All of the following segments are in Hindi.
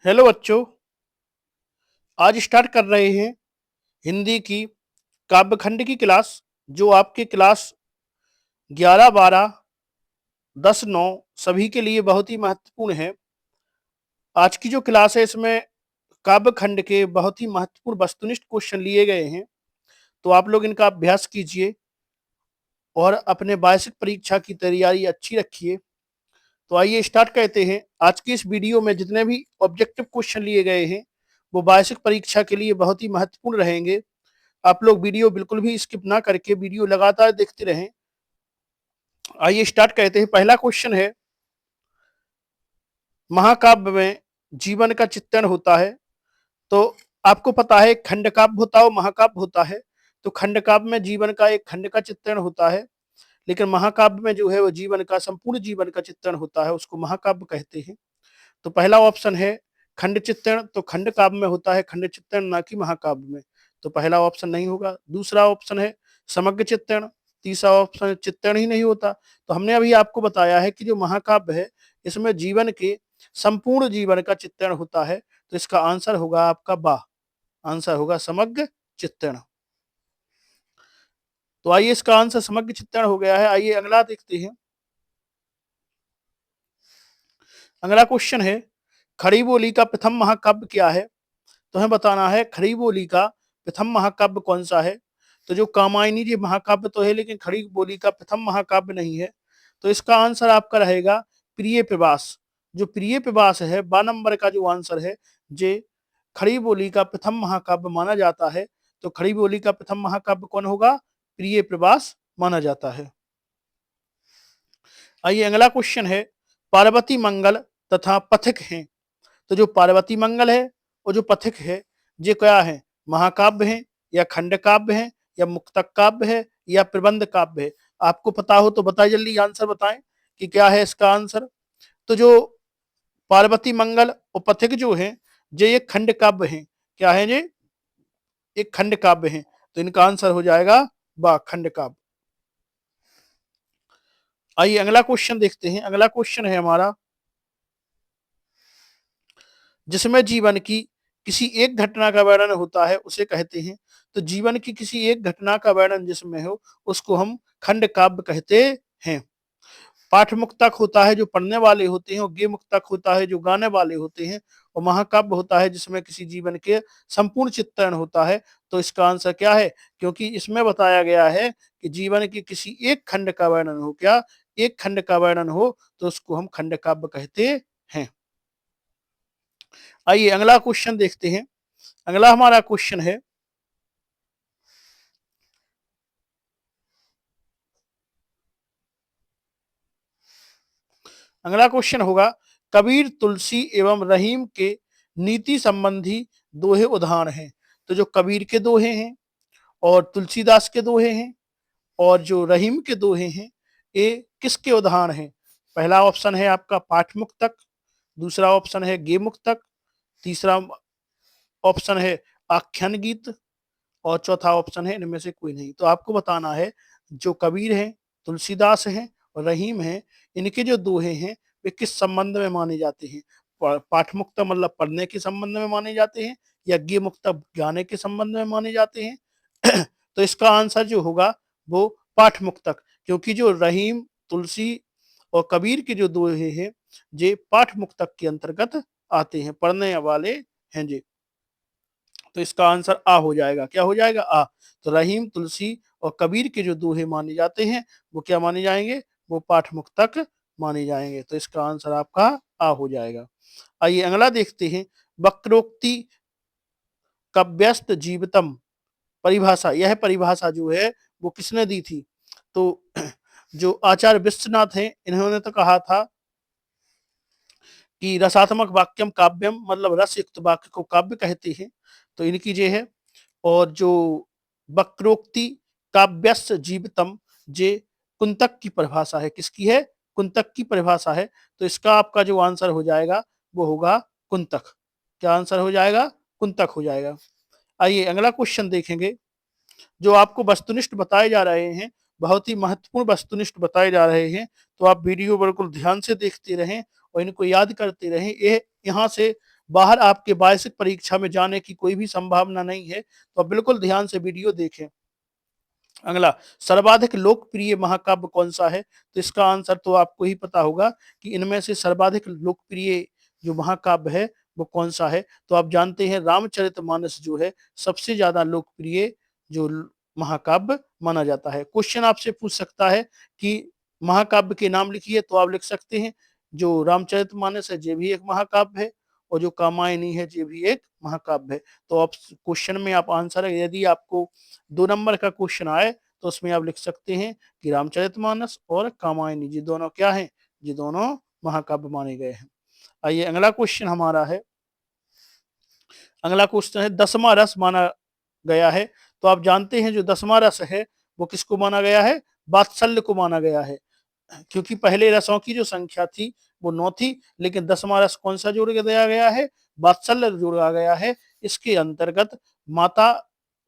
हेलो बच्चों। आज स्टार्ट कर रहे हैं हिंदी की काव्यखंड की क्लास, जो आपके क्लास 11, 12, 10, 9 सभी के लिए बहुत ही महत्वपूर्ण है। आज की जो क्लास है इसमें काव्यखंड के बहुत ही महत्वपूर्ण वस्तुनिष्ठ क्वेश्चन लिए गए हैं, तो आप लोग इनका अभ्यास कीजिए और अपने वार्षिक परीक्षा की तैयारी अच्छी रखिए। तो आइए स्टार्ट करते हैं। आज की इस वीडियो में जितने भी ऑब्जेक्टिव क्वेश्चन लिए गए हैं वो वार्षिक परीक्षा के लिए बहुत ही महत्वपूर्ण रहेंगे। आप लोग वीडियो बिल्कुल भी स्किप ना करके वीडियो लगातार देखते रहें। आइए स्टार्ट करते हैं। पहला क्वेश्चन है, महाकाव्य में जीवन का चित्रण होता है। तो आपको पता है खंड काव्य होता है और महाकाव्य होता है। तो खंड काव्य में जीवन का एक खंड का चित्रण होता है, लेकिन महाकाव्य में जो है वो जीवन का संपूर्ण जीवन का चित्रण होता है, उसको महाकाव्य कहते हैं। तो पहला ऑप्शन है खंड चित्रण। तो खंड काव्य में होता है खंड चित्रण, ना कि महाकाव्य में। तो पहला ऑप्शन नहीं होगा। दूसरा ऑप्शन है समग्र चित्रण। तीसरा ऑप्शन चित्रण ही नहीं होता। तो हमने अभी आपको बताया है कि जो महाकाव्य है इसमें जीवन के संपूर्ण जीवन का चित्रण होता है। तो इसका आंसर होगा आपका बा, आंसर होगा समग्र चित्रण। तो आइए, इसका आंसर समग्र चित्रण हो गया है। आइए अगला देखते हैं। अगला क्वेश्चन है, खड़ी बोली का प्रथम महाकाव्य क्या है। तो हमें बताना है खड़ी बोली का प्रथम महाकाव्य कौन सा है। तो जो कामायनी जी महाकाव्य तो है, लेकिन खड़ी बोली का प्रथम महाकाव्य नहीं है। तो इसका आंसर आपका रहेगा प्रिय प्रवास। जो प्रिय प्रवास है 12 नंबर का जो आंसर है, जे खड़ी बोली का प्रथम महाकाव्य माना जाता है। तो खड़ी बोली का प्रथम महाकाव्य कौन होगा? प्रिय प्रवास माना जाता है। आइए अगला क्वेश्चन है, पार्वती मंगल तथा पथिक हैं। तो जो पार्वती मंगल है और जो पथिक है, ये क्या है? महाकाव्य है या खंड काव्य है या मुक्तक काव्य है या प्रबंध काव्य है? आपको पता हो तो बताइए, जल्दी आंसर बताएं कि क्या है इसका आंसर। तो जो पार्वती मंगल और पथिक जो है, ये खंड काव्य है। क्या है ये? एक खंड काव्य है। तो इनका आंसर हो जाएगा बा, खंड काव्य। आइए अगला क्वेश्चन देखते हैं। अगला क्वेश्चन है हमारा, जिसमें जीवन की किसी एक घटना का वर्णन होता है उसे कहते हैं। तो जीवन की किसी एक घटना का वर्णन जिसमें हो उसको हम खंड काव्य कहते हैं। पाठ मुक्तक होता है जो पढ़ने वाले होते हैं, और गे मुक्तक होता है जो गाने वाले होते हैं, और महाकाव्य होता है जिसमें किसी जीवन के संपूर्ण चित्रण होता है। तो इसका आंसर क्या है? क्योंकि इसमें बताया गया है कि जीवन के किसी एक खंड का वर्णन हो, क्या एक खंड का वर्णन हो, तो उसको हम खंड काव्य कहते हैं। आइए अगला क्वेश्चन देखते हैं। अगला हमारा क्वेश्चन है, अगला क्वेश्चन होगा, कबीर, तुलसी एवं रहीम के नीति संबंधी दोहे उदाहरण हैं। तो जो कबीर के दोहे हैं और तुलसीदास के दोहे हैं और जो रहीम के दोहे हैं, ये किसके उदाहरण हैं? पहला ऑप्शन है आपका पाठ मुक्तक, दूसरा ऑप्शन है गे मुक्तक, तीसरा ऑप्शन है आख्यान गीत, और चौथा ऑप्शन है इनमें से कोई नहीं। तो आपको बताना है जो कबीर हैं, तुलसीदास हैं और रहीम हैं, इनके जो दोहे हैं वे किस संबंध में माने जाते हैं? पाठ मुक्त मतलब पढ़ने के संबंध में माने जाते हैं, या गे मुक्त गाने के संबंध में माने जाते हैं? तो इसका आंसर जो होगा वो पाठ मुक्तक, क्योंकि जो रहीम, तुलसी और कबीर के जो दोहे हैं ये पाठ मुक्तक के अंतर्गत आते हैं, पढ़ने वाले हैं जी। तो इसका आंसर आ हो जाएगा। क्या हो जाएगा? आ। तो रहीम, तुलसी और कबीर के जो दोहे माने जाते हैं वो क्या माने जाएंगे? वो पाठ मुक्तक माने जाएंगे। तो इसका आंसर आपका आ हो जाएगा। आइए अगला देखते हैं, वक्रोक्ति कव्यस्त जीवितम परिभाषा। यह परिभाषा जो है वो किसने दी थी? तो जो आचार्य विश्वनाथ हैं, इन्होंने तो कहा था कि रसात्मक वाक्यम काव्यम, मतलब रस युक्त वाक्य को काव्य कहते हैं। तो इनकी ये है। और जो वक्रोक्ति काव्यस्य जीवितम, जे कुंतक की परिभाषा है। किसकी है? कुंतक की परिभाषा है। तो इसका आपका जो आंसर हो जाएगा वो होगा कुंतक। क्या आंसर हो जाएगा? कुंतक हो जाएगा। आइए अगला क्वेश्चन देखेंगे। जो आपको वस्तुनिष्ठ बताए जा रहे हैं, बहुत ही महत्वपूर्ण वस्तुनिष्ठ बताए जा रहे हैं, तो आप वीडियो बिल्कुल ध्यान से देखते रहें और इनको याद करते रहें। ये यहाँ से बाहर आपके वार्षिक परीक्षा में जाने की कोई भी संभावना नहीं है, तो आप बिल्कुल ध्यान से वीडियो देखें। अगला, सर्वाधिक लोकप्रिय महाकाव्य कौन सा है? तो इसका आंसर तो आपको ही पता होगा कि इनमें से सर्वाधिक लोकप्रिय जो महाकाव्य है वो कौन सा है? तो आप जानते हैं रामचरितमानस जो है सबसे ज्यादा लोकप्रिय जो महाकाव्य माना जाता है। क्वेश्चन आपसे पूछ सकता है कि महाकाव्य के नाम लिखिए, तो आप लिख सकते हैं जो रामचरितमानस है ये भी एक महाकाव्य है, और जो कामायनी है ये भी एक महाकाव्य है। तो आप क्वेश्चन में आप आंसर, यदि आपको 2 नंबर का क्वेश्चन आए तो उसमें आप लिख सकते हैं कि रामचरितमानस और कामायनी ये दोनों क्या हैं? ये दोनों महाकाव्य माने गए हैं। आइए अगला क्वेश्चन हमारा है, अगला क्वेश्चन है 10वां रस माना गया है। तो आप जानते हैं जो 10वां रस है वो किसको माना गया है? वात्सल्य को माना गया है, क्योंकि पहले रसों की जो संख्या थी वो 9 थी, लेकिन 10वां रस कौन सा जोड़ के दिया गया है? वात्सल्य जोड़ा गया है। इसके अंतर्गत माता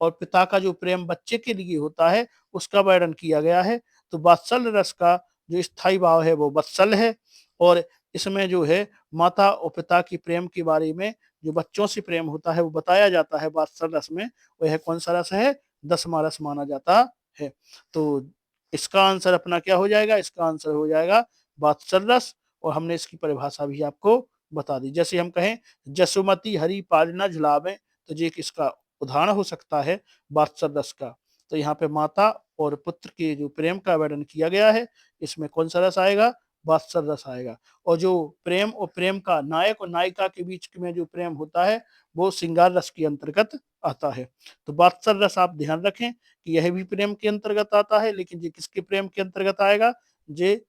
और पिता का जो प्रेम बच्चे के लिए होता है उसका वर्णन किया गया है। तो वात्सल्य रस का जो स्थायी भाव है वो वत्सल है, और इसमें जो है माता और पिता की प्रेम के बारे में जो बच्चों से प्रेम होता है वो बताया जाता है वात्सल रस में। वह कौन सा रस है? 10वां रस माना जाता है। तो इसका आंसर अपना क्या हो जाएगा? इसका आंसर हो जाएगा वात्सल रस, और हमने इसकी परिभाषा भी आपको बता दी। जैसे हम कहें जसुमती हरि पालना झुलावे, तो ये किसका उदाहरण हो सकता है? वात्सल रस का। तो यहाँ पे माता और पुत्र के जो प्रेम का वर्णन किया गया है, इसमें कौन सा रस आएगा? वात्सल रस आएगा। और जो प्रेम और प्रेम का नायक और नायिका के बीच में जो प्रेम होता है वो श्रृंगार रस के अंतर्गत आता है। तो वात्सल रस आप ध्यान रखें कि यह भी प्रेम के अंतर्गत आता है, लेकिन ये किसके प्रेम के अंतर्गत आएगा? ये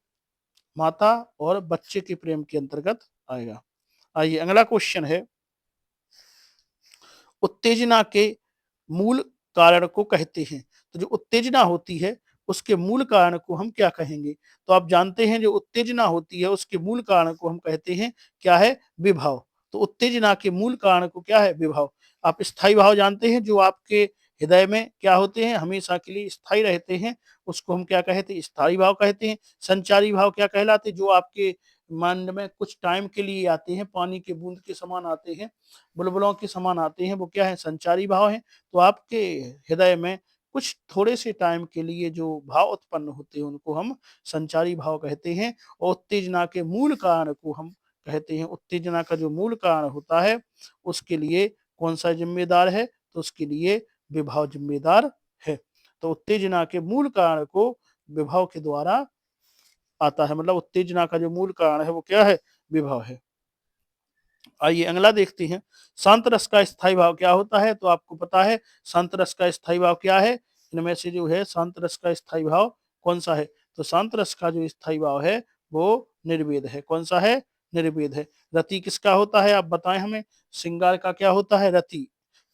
माता और बच्चे के प्रेम के अंतर्गत आएगा। आइए अगला क्वेश्चन है, उत्तेजना के मूल कारण को कहते हैं। तो जो उत्तेजना होती है उसके मूल कारण को हम क्या कहेंगे? तो आप जानते हैं जो उत्तेजना होती है उसके मूल कारण को हम कहते हैं क्या है? विभव। तो उत्तेजना के मूल कारण को क्या है? विभव। आप स्थायी भाव जानते हैं जो आपके हृदय में क्या होते हैं? हमेशा के लिए स्थायी रहते हैं, उसको हम क्या कहते हैं? स्थायी भाव कहते हैं। संचारी भाव क्या कहलाते? जो आपके मन में कुछ टाइम के लिए आते हैं, पानी के बूंद के समान आते हैं, बुलबुलों के समान आते हैं, वो क्या है? संचारी भाव है। तो आपके हृदय में कुछ थोड़े से टाइम के लिए जो भाव उत्पन्न होते हैं उनको हम संचारी भाव कहते हैं। और उत्तेजना के मूल कारण को हम कहते हैं, उत्तेजना का जो मूल कारण होता है उसके लिए कौन सा जिम्मेदार है? तो उसके लिए विभव जिम्मेदार है। तो उत्तेजना के मूल कारण को विभव के द्वारा आता है, मतलब उत्तेजना का जो मूल कारण है वो क्या है? विभव है। आइए अगला देखते हैं, शांत रस का स्थायी भाव क्या होता है? तो आपको पता है शांत रस का स्थायी भाव क्या है? इनमें से जो है शांत रस का स्थायी भाव कौन सा है? तो शांत रस का जो स्थायी भाव है वो निर्वेद है। कौन सा है? निर्वेद है। रति किसका होता है? आप बताएं हमें। श्रृंगार का क्या होता है? रति।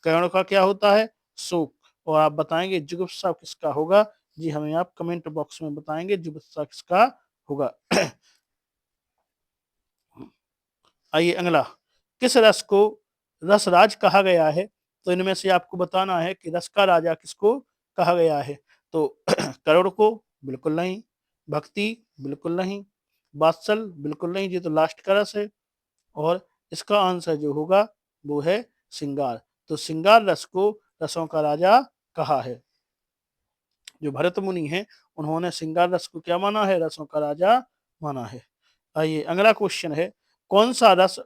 करुण का क्या होता है? शोक। और आप बताएंगे जुगुप्सा किसका होगा? जी हमें आप कमेंट बॉक्स में बताएंगे जुगुप्सा किसका होगा। आइए अगला, किस रस को रसराज कहा गया है? तो इनमें से आपको बताना है कि रस का राजा किसको कहा गया है। तो करुण को बिल्कुल नहीं, भक्ति बिल्कुल नहीं, वात्सल बिल्कुल नहीं, ये तो लास्ट का रस है, और इसका आंसर जो होगा वो है श्रृंगार। तो श्रृंगार रस को रसों का राजा कहा है। जो भरत मुनि हैं उन्होंने श्रृंगार रस को क्या माना है? रसों का राजा माना है। आइए अगला क्वेश्चन है, कौन सा रस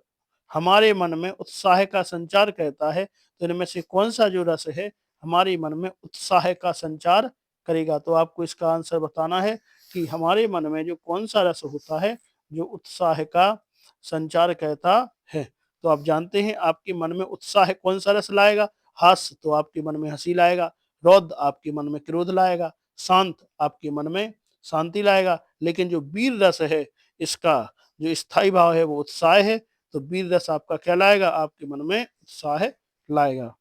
हमारे मन में उत्साह का संचार करता है? तो इनमें से कौन सा जो रस है हमारे मन में उत्साह का संचार करेगा? तो आपको इसका आंसर बताना है कि हमारे मन में जो कौन सा रस होता है जो उत्साह का संचार करता है। तो आप जानते हैं आपके मन में उत्साह कौन सा रस लाएगा? हास्य तो आपके मन में हंसी लाएगा, रौद्र आपके मन में क्रोध लाएगा, शांत आपके मन में शांति लाएगा। लेकिन जो वीर रस है इसका जो स्थायी भाव है वो उत्साह है। तो वीर रस आपका क्या लाएगा? आपके मन में उत्साह लाएगा।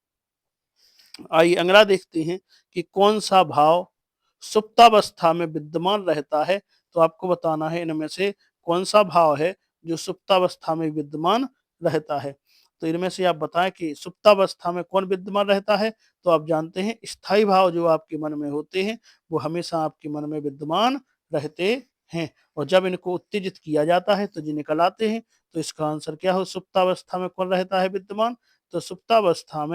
आइए अगला देखते हैं कि कौन सा भाव सुप्तावस्था में विद्यमान रहता है। तो आपको बताना है इनमें से कौन सा भाव है जो सुप्तावस्था में विद्यमान रहता है। तो इनमें से आप बताएं कि सुप्तावस्था में कौन विद्यमान रहता है? तो आप जानते हैं स्थायी भाव जो आपके मन में होते हैं वो हमेशा आपके मन में विद्यमान रहते हैं, और जब इनको उत्तेजित किया जाता है तो ये निकल आते हैं। तो इसका आंसर क्या हो, सुप्तावस्था में कौन रहता है विद्यमान? तो सुप्तावस्था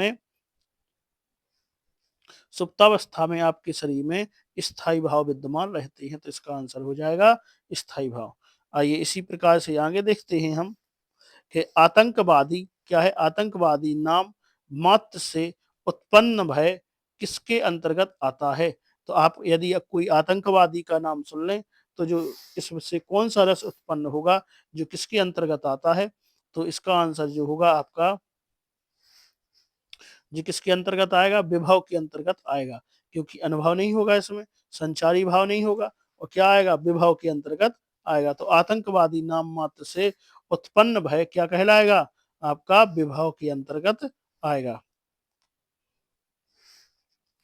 में आपके शरीर में स्थायी भाव विद्यमान रहते हैं। तो इसका आंसर हो जाएगा स्थायी भाव। आइए इसी प्रकार से आगे देखते हैं हम कि आतंकवादी क्या है। आतंकवादी नाम मात्र से उत्पन्न भय किसके अंतर्गत आता है? तो आप यदि कोई आतंकवादी का नाम सुन लें तो जो इसमें से कौन सा रस उत्पन्न होगा जो किसके अंतर्गत आता है? तो इसका आंसर जो होगा आपका, जी किसके अंतर्गत आएगा? विभव के अंतर्गत आएगा, क्योंकि अनुभव नहीं होगा इसमें, संचारी भाव नहीं होगा, और क्या आएगा? विभव के अंतर्गत आएगा। तो आतंकवादी नाम मात्र से उत्पन्न भय क्या कहलाएगा? आपका विभव के अंतर्गत आएगा।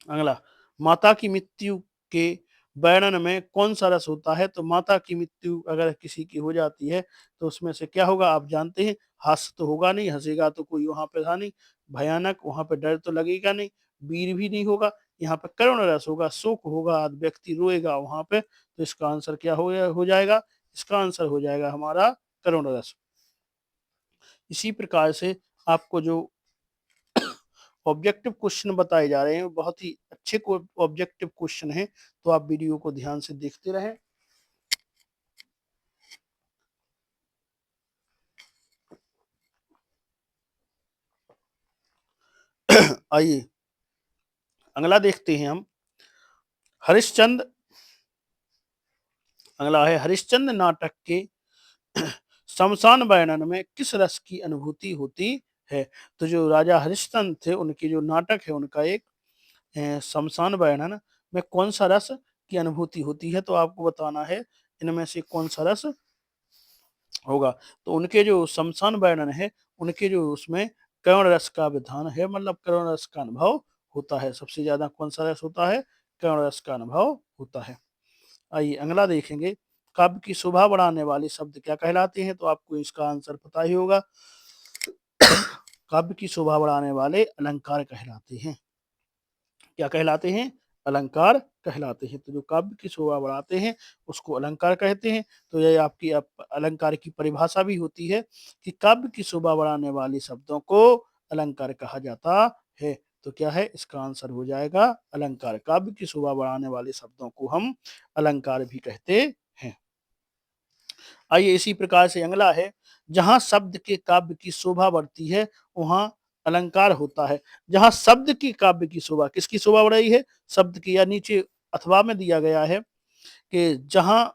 अगला, माता की मृत्यु के वर्णन में कौन सा रस होता है? तो माता की मृत्यु अगर किसी की हो जाती है तो उसमें से क्या होगा? आप जानते हैं, हास्य तो होगा नहीं, हंसेगा तो कोई वहां पे था नहीं, भयानक वहां पे डर तो लगेगा नहीं, वीर भी नहीं होगा, यहाँ पे करुण रस होगा, शोक होगा, व्यक्ति रोएगा वहां पे। तो इसका आंसर क्या हो जाएगा? इसका आंसर हो जाएगा हमारा करुण रस। इसी प्रकार से आपको जो ऑब्जेक्टिव क्वेश्चन बताए जा रहे हैं बहुत ही अच्छे ऑब्जेक्टिव क्वेश्चन हैं, तो आप वीडियो को ध्यान से देखते रहें। आइए अगला देखते हैं हम। हरिश्चंद्र, अगला है हरिश्चंद्र नाटक के शमशान वर्णन में किस रस की अनुभूति होती है? तो जो राजा हरिश्चंद्र थे उनके जो नाटक है उनका एक शमशान वर्णन में कौन सा रस की अनुभूति होती है? तो आपको बताना है इनमें से कौन सा रस होगा। तो उनके जो शमशान वर्णन है उनके जो उसमें करुण रस का विधान है, मतलब करुण रस का अनुभव होता है। सबसे ज्यादा कौन सा रस होता है? करुण रस का अनुभव होता है। आइए अगला देखेंगे, काव्य की शोभा बढ़ाने वाले शब्द क्या कहलाते हैं? तो आपको इसका आंसर पता ही होगा। काव्य की शोभा बढ़ाने वाले अलंकार कहलाते हैं। क्या कहलाते हैं? अलंकार कहलाते हैं। तो जो काव्य की शोभा बढ़ाते हैं उसको अलंकार कहते हैं। तो ये आपकी अलंकार की परिभाषा भी होती है कि काव्य की शोभा बढ़ाने वाले शब्दों को अलंकार कहा जाता है। तो क्या है? इसका आंसर हो जाएगा अलंकार। काव्य की शोभा बढ़ाने वाले शब्दों को हम अलंकार भी कहते हैं। आइए इसी प्रकार से अगला है, जहां शब्द के काव्य की शोभा बढ़ती है वहां अलंकार होता है। जहां शब्द की काव्य की शोभा, किसकी शोभा बढ़ रही है? शब्द की, या नीचे अथवा में दिया गया है कि जहां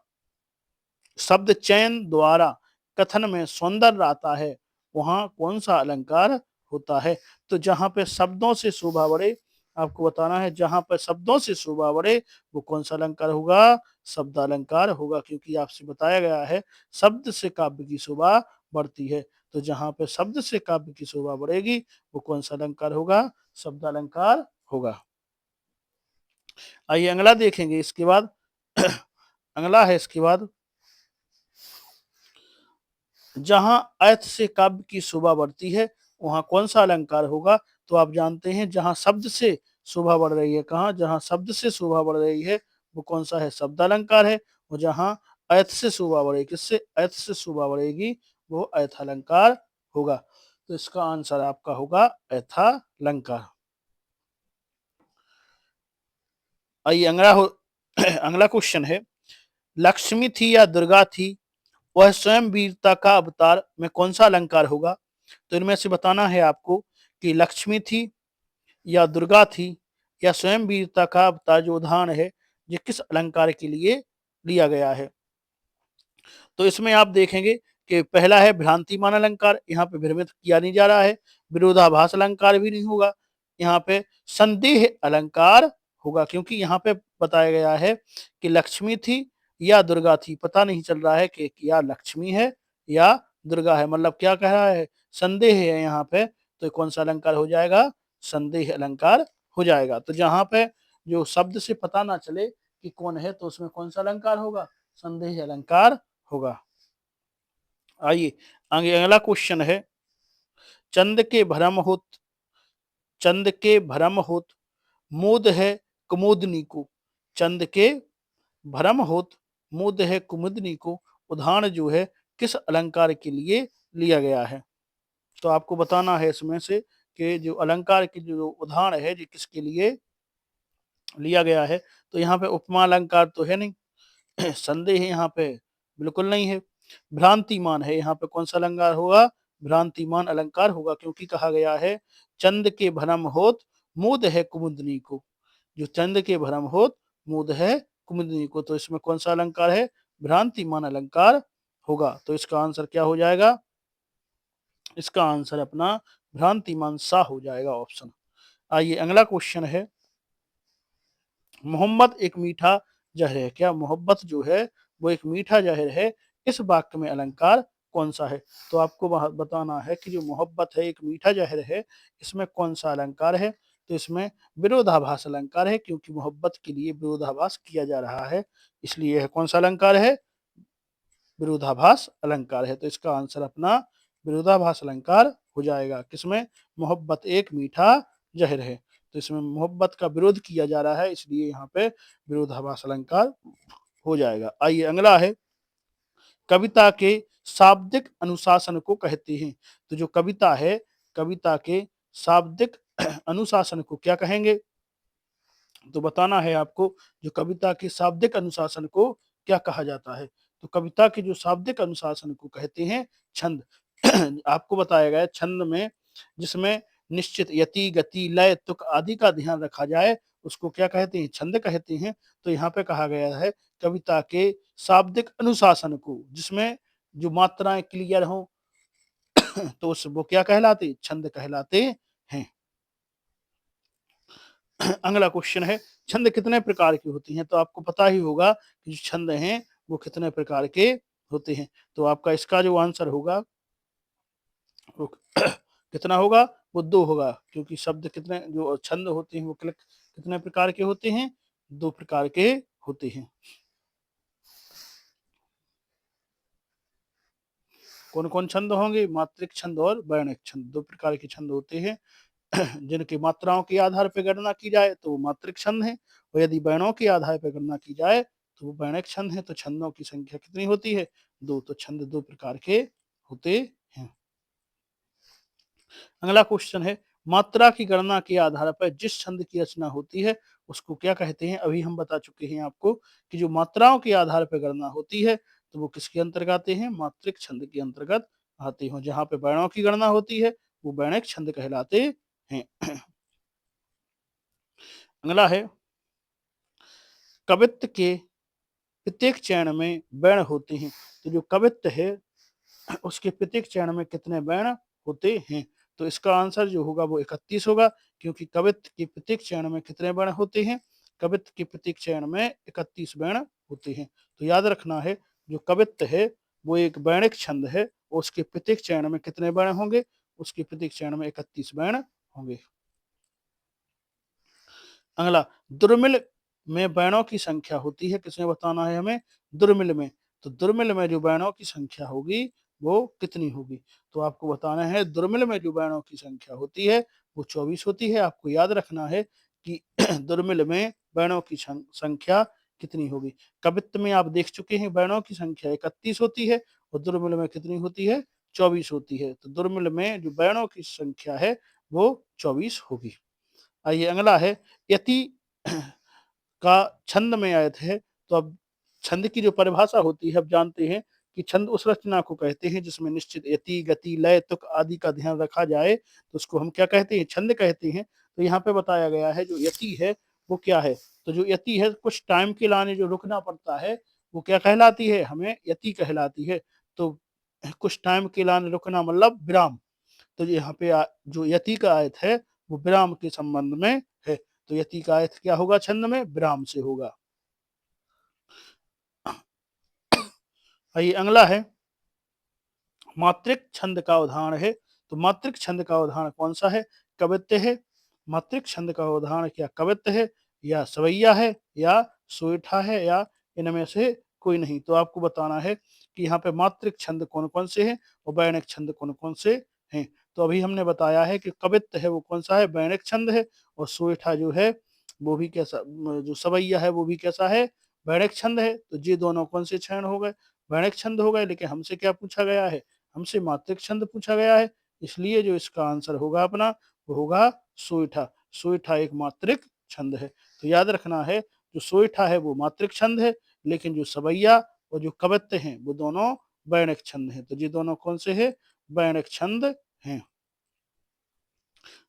शब्द चयन द्वारा कथन में सौंदर्य आता है वहां कौन सा अलंकार होता है? तो जहां पे शब्दों से शोभा बढ़े, आपको बताना है जहां पर शब्दों से शोभा बढ़े वो कौन सा अलंकार होगा? शब्द अलंकार होगा, क्योंकि आपसे बताया गया है शब्द से काव्य की शोभा बढ़ती है। तो जहां पे शब्द से काव्य की शोभा बढ़ेगी वो कौन सा अलंकार होगा? शब्द अलंकार होगा। आइए अगला देखेंगे इसके बाद। अगला है इसके बाद, जहां अर्थ से काव्य की शोभा बढ़ती है वहां कौन सा अलंकार होगा? तो आप जानते हैं जहां शब्द से शोभा बढ़ रही है, कहाँ? जहां शब्द से शोभा बढ़ रही है वो कौन सा है? शब्द अलंकार है। और जहां अर्थ से शोभा बढ़ेगी, किससे? अर्थ से शोभा बढ़ेगी, वो अर्थालंकार होगा। तो इसका आंसर आपका होगा अर्थालंकार। आइए अगला अगला क्वेश्चन है, लक्ष्मी थी या दुर्गा थी, वह स्वयं वीरता का अवतार में कौन सा अलंकार होगा? तो इनमें से बताना है आपको कि लक्ष्मी थी या दुर्गा थी या स्वयं वीरता का अवतार जो उदाहरण है ये किस अलंकार के लिए लिया गया है? तो इसमें आप देखेंगे कि पहला है भ्रांतिमान अलंकार, यहाँ पे भ्रमित किया नहीं जा रहा है। विरोधाभास अलंकार भी नहीं होगा, यहाँ पे संदेह अलंकार होगा, क्योंकि यहाँ पे बताया गया है कि लक्ष्मी थी या दुर्गा थी, पता नहीं चल रहा है कि या लक्ष्मी है या दुर्गा है, मतलब क्या कह रहा है? संदेह है यहाँ पे। तो कौन सा अलंकार हो जाएगा? संदेह अलंकार हो जाएगा। तो जहाँ पे जो शब्द से पता ना चले कि कौन है तो उसमें कौन सा अलंकार होगा? संदेह अलंकार होगा। आइए आगे अगला क्वेश्चन है, चंद के भ्रम होत, चंद के भ्रम होत मोद है कुमुदनी को। चंद के भ्रम होत मूढ़ कुमुदनी को उदाहरण जो है किस अलंकार के लिए लिया गया है। तो आपको बताना है इसमें से कि जो अलंकार की जो उदाहरण है ये किसके लिए लिया गया है। तो यहाँ पे उपमा अलंकार तो है नहीं, संदेह है यहाँ पे बिल्कुल नहीं है। भ्रांतिमान है, यहाँ पे कौन सा अलंकार होगा, भ्रांतिमान अलंकार होगा, क्योंकि कहा गया है चंद के भ्रम होत मूढ़ है कुमुदनी को। जो चंद के भ्रम होत मूढ़ है कुमुदनी को, तो इसमें कौन सा अलंकार है, भ्रांतिमान अलंकार होगा। तो इसका आंसर क्या हो जाएगा, इसका आंसर अपना भ्रांतिमान सा हो जाएगा, ऑप्शन। आइए अगला क्वेश्चन है, मोहम्मद एक मीठा जहर है। क्या मोहब्बत जो है वो एक मीठा जहर है, इस वाक्य में अलंकार कौन सा है। तो आपको बताना है कि जो मोहब्बत है एक मीठा जहर है, इसमें कौन सा अलंकार है। तो इसमें विरोधाभास अलंकार है, क्योंकि मोहब्बत के लिए विरोधाभास किया जा रहा है, इसलिए यह कौन सा अलंकार है, विरोधाभास अलंकार है। तो इसका आंसर अपना विरोधाभास अलंकार हो जाएगा। किसमें, मोहब्बत एक मीठा जहर है, तो इसमें मोहब्बत का विरोध किया जा रहा है, इसलिए यहाँ पे विरोधाभास अलंकार हो जाएगा। आइए अगला है, कविता के शाब्दिक अनुशासन को कहते हैं। तो जो कविता है, कविता के शाब्दिक अनुशासन को क्या कहेंगे। तो बताना है आपको, जो कविता के शाब्दिक अनुशासन को क्या कहा जाता है। तो कविता के जो शाब्दिक अनुशासन को कहते हैं छंद। आपको बताया गया है छंद में जिसमें निश्चित यति गति लय तुक आदि का ध्यान रखा जाए, उसको क्या कहते हैं, छंद कहते हैं। तो यहाँ पे कहा गया है कविता के शाब्दिक अनुशासन को, जिसमें जो मात्राएं क्लियर हों, तो उस वो क्या कहलाते, छंद कहलाते हैं। अगला क्वेश्चन है, छंद कितने प्रकार की होती हैं। तो आपको पता ही होगा कि जो छंद हैं वो कितने प्रकार के होते हैं। तो आपका इसका जो आंसर होगा वो कितना होगा, वो 2 होगा, क्योंकि शब्द कितने जो छंद होते हैं वो कितने प्रकार के होते हैं, 2 प्रकार के होते हैं। कौन कौन छंद होंगे, मात्रिक छंद और वर्णिक छंद, 2 प्रकार के छंद होते हैं। जिनकी मात्राओं के आधार पर गणना की जाए तो वो मात्रिक छंद है, और यदि वर्णों के आधार पर गणना की जाए तो वो वर्णिक छंद है। तो छंदों की संख्या कितनी होती है, 2। तो छंद 2 प्रकार के होते हैं। अगला क्वेश्चन है, मात्रा की गणना के आधार पर जिस छंद की रचना होती है उसको क्या कहते हैं। अभी हम बता चुके हैं आपको कि जो मात्राओं के आधार पर गणना होती है तो वो किसके अंतर्गत आते हैं, मात्रिक छंद के अंतर्गत आते हैं। जहां पे वर्णों की गणना होती है वो वर्णिक छंद कहलाते हैं। अगला है, कवित्त के प्रत्येक चरण में वर्ण होते हैं। तो जो कवित्त है उसके प्रत्येक चरण में कितने वर्ण होते हैं। तो इसका आंसर जो होगा वो 31 होगा, क्योंकि कवित्त के प्रत्येक चरण में कितने वर्ण होते हैं, कवित्त के प्रत्येक चरण में 31 वर्ण होते हैं। तो याद रखना है, जो कवित्त है वो एक वर्णिक छंद है, और उसके प्रत्येक चरण में कितने वर्ण होंगे, उसके प्रत्येक चरण में 31 वर्ण होंगे। अगला, दुर्मिल में वर्णों की संख्या होती है, किसमें बताना है हमें, दुर्मिल में। तो दुर्मिल में जो वर्णों की संख्या होगी वो कितनी होगी। तो आपको बताना है दुर्मिल में जो वर्णों की संख्या होती है वो 24 होती है। आपको याद रखना है कि दुर्मिल में वर्णों की संख्या कितनी होगी। कवित्त में आप देख चुके हैं वर्णों की संख्या 31 होती है, और दुर्मिल में कितनी होती है, 24 होती है। तो दुर्मिल में जो वर्णों की संख्या है वो 24 होगी। आइए अगला है, यति का छंद में आयत है। तो अब छंद की जो परिभाषा होती है, अब जानते हैं कि छंद उस रचना को कहते हैं जिसमें निश्चित यति गति लय तुक आदि का ध्यान रखा जाए, तो उसको हम क्या कहते हैं, छंद कहते हैं। तो यहाँ पे बताया गया है जो यति है वो क्या है। तो जो यति है कुछ टाइम के लाने जो रुकना पड़ता है वो क्या कहलाती है, हमें यति कहलाती है। तो कुछ टाइम के लाने रुकना मतलब विराम। तो यहाँ पे जो यति का आयत है वो विराम के संबंध में है। तो यति का आयत क्या होगा, छंद में विराम से होगा। आइए अगला है, मात्रिक छंद का उदाहरण है। तो मात्रिक छंद का उदाहरण कौन सा है, कवित्त है। मात्रिक छंद का उदाहरण क्या कवित्त है, या सवैया है, या सोइठा है, या इनमें से कोई नहीं। तो आपको बताना है कि यहाँ पे मात्रिक छंद कौन कौन से हैं और वर्णिक छंद कौन कौन से हैं। तो अभी हमने बताया है कि कवित्त है वो कौन सा है, वर्णिक छंद है। और सोइठा जो है वो भी कैसा, जो सवैया है वो भी कैसा है, वर्णक छंद है, तो ये दोनों कौन से छंद हो गए? वर्णक छंद हो गए। लेकिन हमसे क्या पूछा गया है? हमसे मात्रिक छंद पूछा गया है, इसलिए जो इसका आंसर होगा अपना वो होगा सोइठा। सोइठा एक मात्रिक छंद है। तो याद रखना है, जो सोइठा है वो मात्रिक छंद है, लेकिन जो सवैया और जो कवित्त हैं वो दोनों वर्णक छंद हैं। तो ये दोनों कौन से हैं? वर्णक छंद हैं।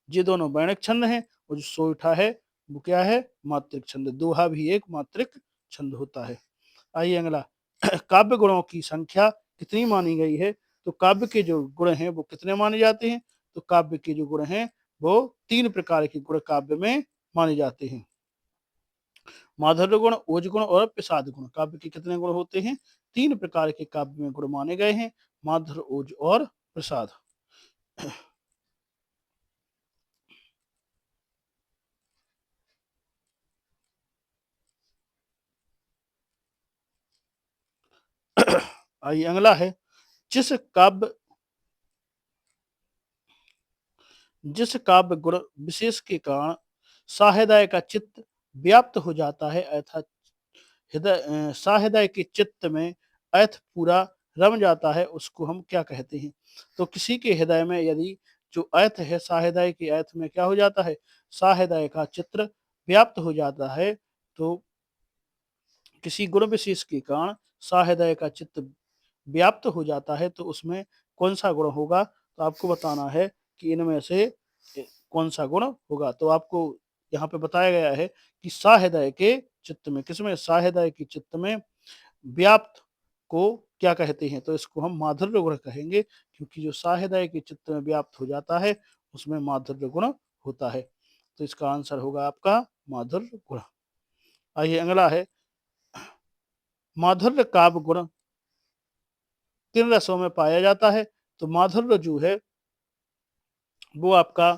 ये दोनों वर्णक छंद हैं और जो सोइठा है वो क्या है? मात्रिक छंद। दोहा भी एक मात्रिक छंद होता है। आइए अगला, काव्य गुणों की संख्या कितनी मानी गई है? तो काव्य के जो गुण हैं वो कितने माने जाते हैं? तो काव्य के जो गुण हैं वो 3 प्रकार के गुण काव्य में माने जाते हैं। माधुर्य गुण, ओज गुण और प्रसाद गुण। काव्य के कितने गुण होते हैं? 3 प्रकार के काव्य में गुण माने गए हैं, माधुर्य, ओज और प्रसाद। आइए अगला है, जिस काव्य जिस काव्य गुण विशेष के कारण साहृदय का चित्त व्याप्त हो जाता है, अर्थात साहृदय के चित्त में अर्थ पूरा रम जाता है, उसको हम क्या कहते हैं? तो किसी के हृदय में यदि जो अर्थ है साहृदय के अर्थ में क्या हो जाता है? साहृदय का चित्र व्याप्त हो जाता है। तो किसी गुण विशेष के कारण साहृदय का चित्त व्याप्त हो जाता है, तो उसमें कौन सा गुण होगा? तो आपको बताना है कि इनमें से कौन सा गुण होगा। तो आपको यहाँ पे बताया गया है कि साहृदय के चित्त में, किसमें? साहृदय के चित्त में व्याप्त को क्या कहते हैं? तो इसको हम माधुर्य गुण कहेंगे, क्योंकि जो साहृदय के चित्त में व्याप्त हो जाता है उसमें माधुर्य गुण होता है। तो इसका आंसर होगा आपका माधुर्य गुण। आइए अगला है, माधुर्य काव्य गुण किन रसों में पाया जाता है? तो माधुर्य जो है वो आपका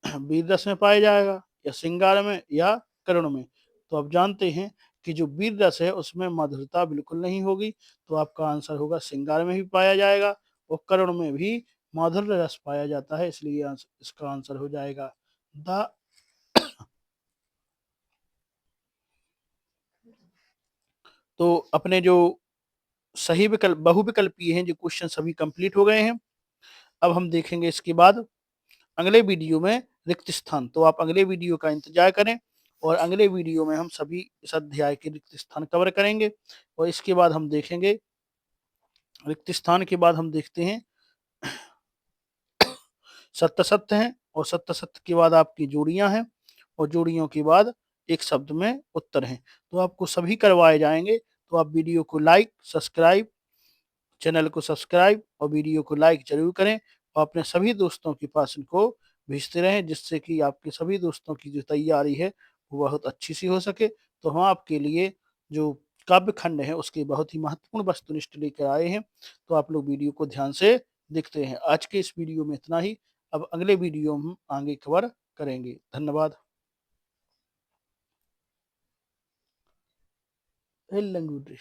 वीर रस में पाया जाएगा, या श्रृंगार में, या करुण में। तो आप जानते हैं कि जो वीर रस है उसमें मधुरता बिल्कुल नहीं होगी, तो आपका आंसर होगा श्रृंगार में भी पाया जाएगा और करुण में भी माधुर्य रस पाया जाता है, इसलिए इसका आंसर हो जाएगा द। तो अपने जो सही विकल्प बहुविकल्पीय हैं, जो क्वेश्चन सभी कंप्लीट हो गए हैं। अब हम देखेंगे इसके बाद अगले वीडियो में रिक्त स्थान। तो आप अगले वीडियो का इंतजार करें, और अगले वीडियो में हम सभी इस अध्याय के रिक्त स्थान कवर करेंगे। और इसके बाद हम देखेंगे, रिक्त स्थान के बाद हम देखते हैं सत्य सत्य हैं, और सत्य सत्य के बाद आपकी जोड़ियां हैं, और जोड़ियों के बाद एक शब्द में उत्तर हैं। तो आपको सभी करवाए जाएंगे। तो आप वीडियो को लाइक, सब्सक्राइब, चैनल को सब्सक्राइब और वीडियो को लाइक जरूर करें, और अपने सभी दोस्तों के पास इनको भेजते रहें, जिससे कि आपके सभी दोस्तों की जो तैयारी है वो बहुत अच्छी सी हो सके। तो हम आपके लिए जो काव्य खंड है उसके बहुत ही महत्वपूर्ण वस्तुनिष्ठ लेकर आए हैं। तो आप लोग वीडियो को ध्यान से देखते हैं। आज के इस वीडियो में इतना ही। अब अगले वीडियो हम आगे कवर करेंगे। धन्यवाद। लंगूटी।